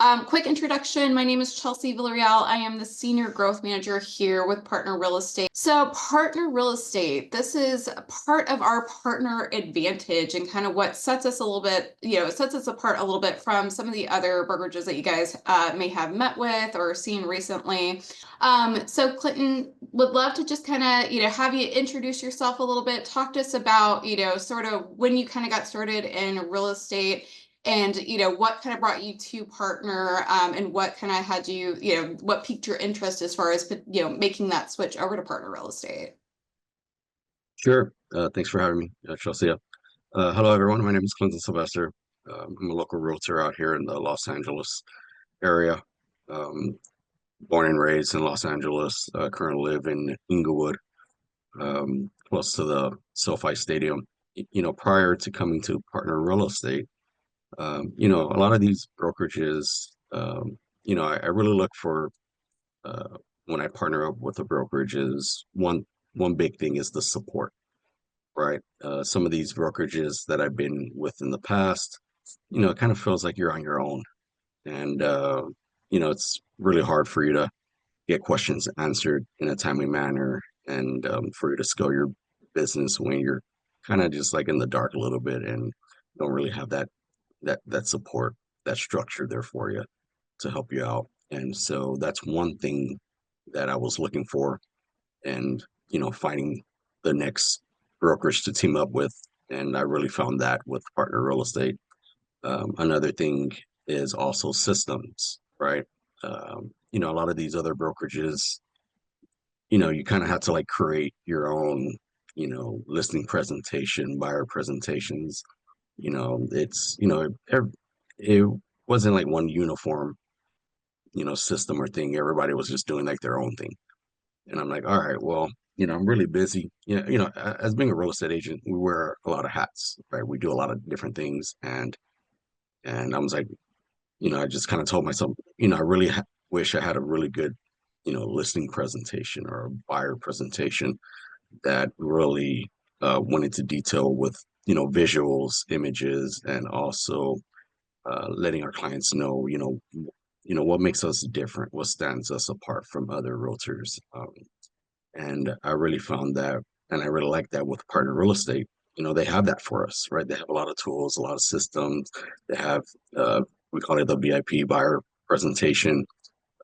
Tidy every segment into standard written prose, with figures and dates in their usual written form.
Quick introduction. My name is Chelsea Villarreal. I am the Senior Growth Manager here with Partner Real Estate. So Partner Real Estate, this is part of our partner advantage and kind of what sets us a little bit, sets us apart a little bit from some of the other brokerages that you guys may have met with or seen recently. So Clinton, would love to just kind of, have you introduce yourself a little bit, talk to us about, sort of when you kind of got started in real estate and what kind of brought you to partner, and what kind of had you, what piqued your interest as far as making that switch over to partner real estate. Sure. Thanks for having me, Chelsea. Hello, everyone. My name is Clinton Sylvestre. I'm a local realtor out here in the Los Angeles area. Born and raised in Los Angeles. Currently live in Inglewood, close to the SoFi Stadium. Prior to coming to Partner Real Estate, a lot of these brokerages, I really look for when I partner up with a brokerage is one big thing is the support, right? Some of these brokerages that I've been with in the past, it kind of feels like you're on your own, and it's really hard for you to get questions answered in a timely manner, and for you to scale your business when you're kind of just like in the dark a little bit and don't really have that support, that structure there for you to help you out. And so that's one thing that I was looking for, and finding the next brokerage to team up with. And I really found that with Partner Real Estate. Another thing is also systems, right? A lot of these other brokerages, you kind of have to like create your own, listing presentation, buyer presentations. It wasn't like one uniform, system or thing. Everybody was just doing like their own thing. And I'm like, all right, well, I'm really busy. As being a real estate agent, we wear a lot of hats, right? We do a lot of different things. And I was like, I just kind of told myself, I really wish I had a really good, listing presentation or a buyer presentation that really went into detail with, visuals, images, and also letting our clients know, what makes us different, what stands us apart from other realtors. And I really found that, and I really like that with Partner Real Estate. They have that for us, right? They have a lot of tools, a lot of systems. They have, we call it the VIP buyer presentation,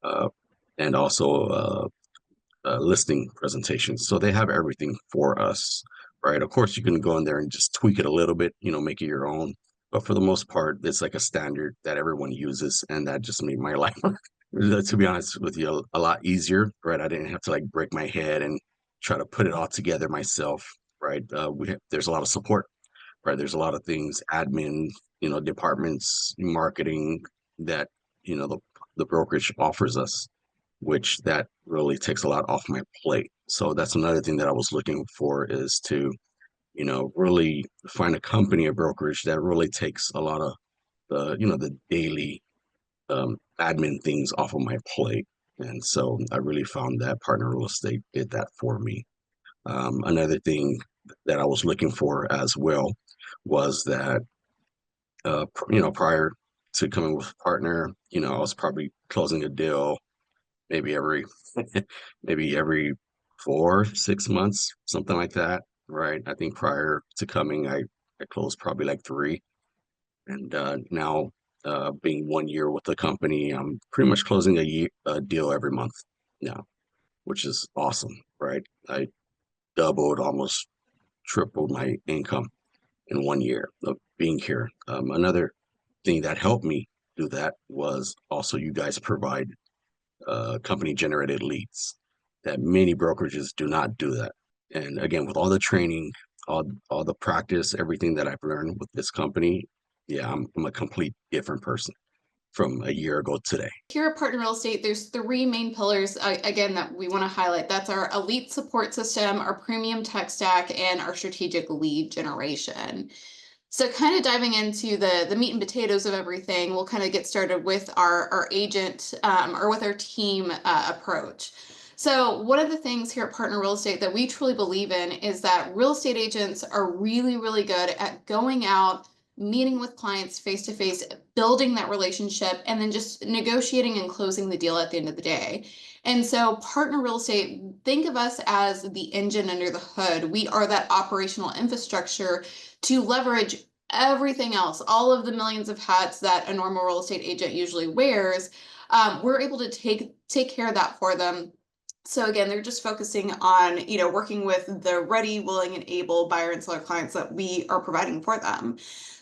uh, and also listing presentations. So they have everything for us, right? Of course, you can go in there and just tweak it a little bit, make it your own. But for the most part, it's like a standard that everyone uses, and that just made my life, to be honest with you, a lot easier, right? I didn't have to like break my head and try to put it all together myself, right? There's a lot of support, right? There's a lot of things, admin, departments, marketing that the brokerage offers us, which that really takes a lot off my plate. So that's another thing that I was looking for, is to really find a company, a brokerage that really takes a lot of the daily admin things off of my plate. And so I really found that Partner Real Estate did that for me. Another thing that I was looking for as well was that, prior to coming with Partner, I was probably closing a deal maybe every maybe every 4 6 months, something like that, right? I think prior to coming, I closed probably like three, and now being 1 year with the company, I'm pretty much closing a deal every month now, which is awesome, right? I doubled, almost tripled my income in 1 year of being here. Another thing that helped me do that was also you guys provide company generated leads, that many brokerages do not do that. And again, with all the training, all the practice, everything that I've learned with this company, yeah, I'm a complete different person from a year ago today. Here at Partner Real Estate, there's three main pillars, again, that we want to highlight. That's our elite support system, our premium tech stack, and our strategic lead generation. So kind of diving into the meat and potatoes of everything, we'll kind of get started with our agent, or with our team approach. So one of the things here at Partner Real Estate that we truly believe in is that real estate agents are really, really good at going out, meeting with clients face to face, building that relationship, and then just negotiating and closing the deal at the end of the day. And so, partner real estate, think of us as the engine under the hood. We are that operational infrastructure to leverage everything else, all of the millions of hats that a normal real estate agent usually wears. We're able to take care of that for them. So again, they're just focusing on, working with the ready, willing, and able buyer and seller clients that we are providing for them.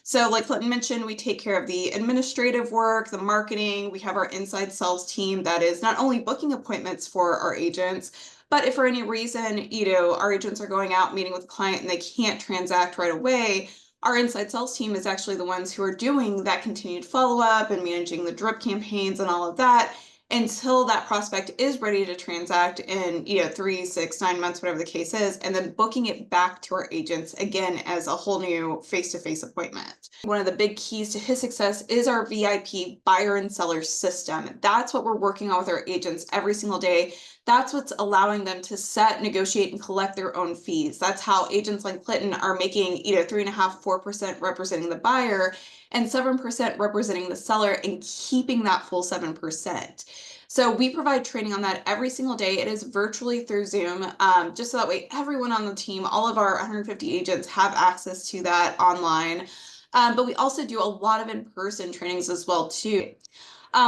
So like Clinton mentioned, we take care of the administrative work, the marketing. We have our inside sales team that is not only booking appointments for our agents, but if for any reason, our agents are going out meeting with a client and they can't transact right away, our inside sales team is actually the ones who are doing that continued follow-up and managing the drip campaigns and all of that until that prospect is ready to transact in 3, 6, 9 months, whatever the case is, and then booking it back to our agents again as a whole new face-to-face appointment. One of the big keys to his success is our VIP buyer and seller system. That's what we're working on with our agents every single day. That's what's allowing them to set, negotiate, and collect their own fees. That's how agents like Clinton are making 3.5%, 4% representing the buyer and 7% representing the seller and keeping that full 7%. So we provide training on that every single day. It is virtually through Zoom, just so that way everyone on the team, all of our 150 agents have access to that online. But we also do a lot of in-person trainings as well too.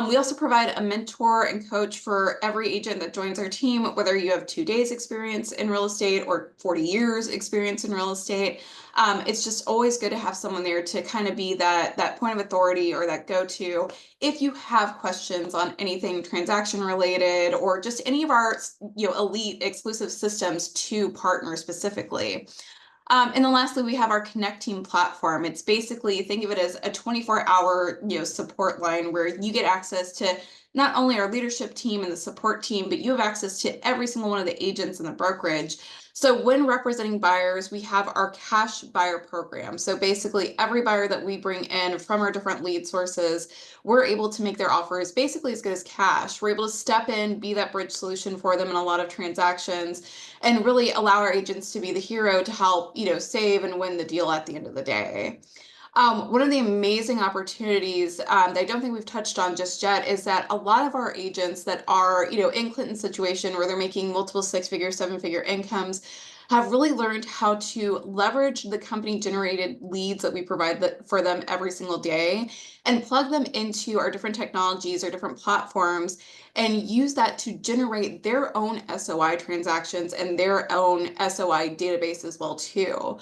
We also provide a mentor and coach for every agent that joins our team, whether you have 2 days experience in real estate or 40 years experience in real estate. It's just always good to have someone there to kind of be that point of authority or that go-to if you have questions on anything transaction related or just any of our elite exclusive systems to partner specifically. And then lastly, we have our Connect Team platform. It's basically, think of it as a 24-hour support line where you get access to not only our leadership team and the support team, but you have access to every single one of the agents in the brokerage. So when representing buyers, we have our cash buyer program. So basically every buyer that we bring in from our different lead sources, we're able to make their offers basically as good as cash. We're able to step in, be that bridge solution for them in a lot of transactions, and really allow our agents to be the hero to help, save and win the deal at the end of the day. One of the amazing opportunities that I don't think we've touched on just yet is that a lot of our agents that are, in Clinton's situation where they're making multiple 6-figure, 7-figure incomes have really learned how to leverage the company generated leads that we provide for them every single day and plug them into our different technologies or different platforms and use that to generate their own SOI transactions and their own SOI database as well too.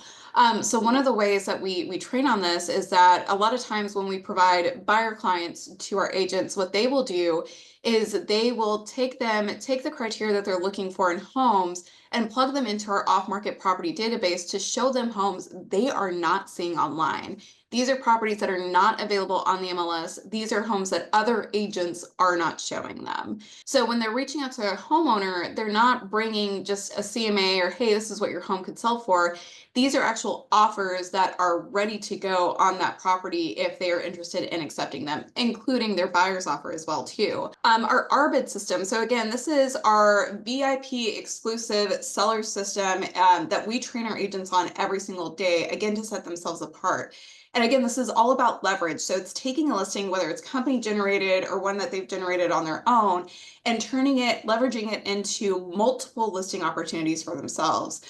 So one of the ways that we train on this is that a lot of times when we provide buyer clients to our agents, what they will do is they will take the criteria that they're looking for in homes and plug them into our off-market property database to show them homes they are not seeing online. These are properties that are not available on the MLS. These are homes that other agents are not showing them. So when they're reaching out to a homeowner, they're not bringing just a CMA or, hey, this is what your home could sell for. These are actual offers that are ready to go on that property if they are interested in accepting them, including their buyer's offer as well too. Our RBID system. So again, this is our VIP exclusive seller system that we train our agents on every single day, again, to set themselves apart. And again, this is all about leverage. So it's taking a listing, whether it's company generated or one that they've generated on their own, and leveraging it into multiple listing opportunities for themselves.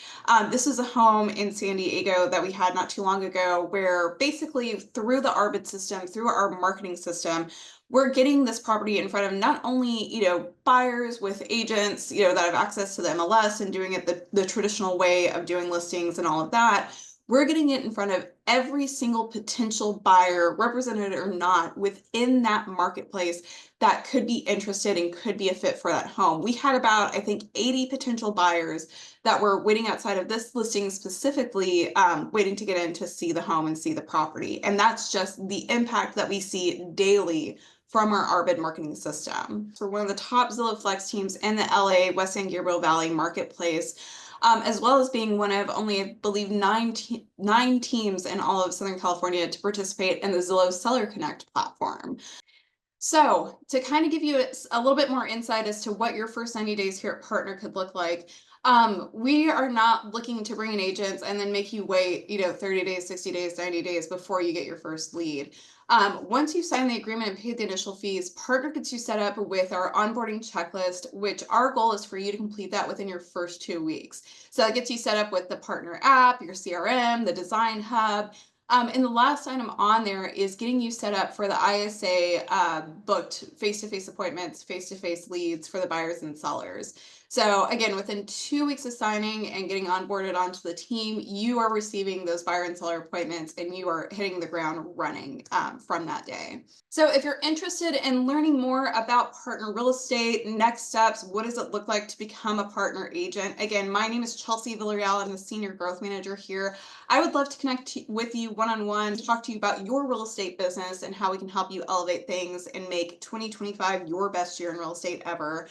This is a home in San Diego that we had not too long ago where basically through the RBID system, through our marketing system, we're getting this property in front of not only, buyers with agents, that have access to the MLS and doing it the traditional way of doing listings and all of that. We're getting it in front of every single potential buyer, represented or not, within that marketplace that could be interested and could be a fit for that home. We had about, I think, 80 potential buyers that were waiting outside of this listing specifically, waiting to get in to see the home and see the property. And that's just the impact that we see daily from our RBID marketing system. We're one of the top Zillow Flex teams in the LA, West San Gabriel Valley marketplace. As well as being one of only, I believe, 9 teams in all of Southern California to participate in the Zillow Seller Connect platform. So, to kind of give you a little bit more insight as to what your first 90 days here at Partner could look like, we are not looking to bring in agents and then make you wait, 30 days, 60 days, 90 days before you get your first lead. Once you sign the agreement and pay the initial fees, Partner gets you set up with our onboarding checklist, which our goal is for you to complete that within your first 2 weeks. So, it gets you set up with the Partner app, your CRM, the design hub. And the last item on there is getting you set up for the ISA booked face-to-face appointments, face-to-face leads for the buyers and sellers. So again, within 2 weeks of signing and getting onboarded onto the team, you are receiving those buyer and seller appointments and you are hitting the ground running from that day. So if you're interested in learning more about partner real estate, next steps, what does it look like to become a partner agent? Again, my name is Chelsea Villarreal. I'm the Senior Growth Manager here. I would love to connect with you one-on-one, to talk to you about your real estate business and how we can help you elevate things and make 2025 your best year in real estate ever.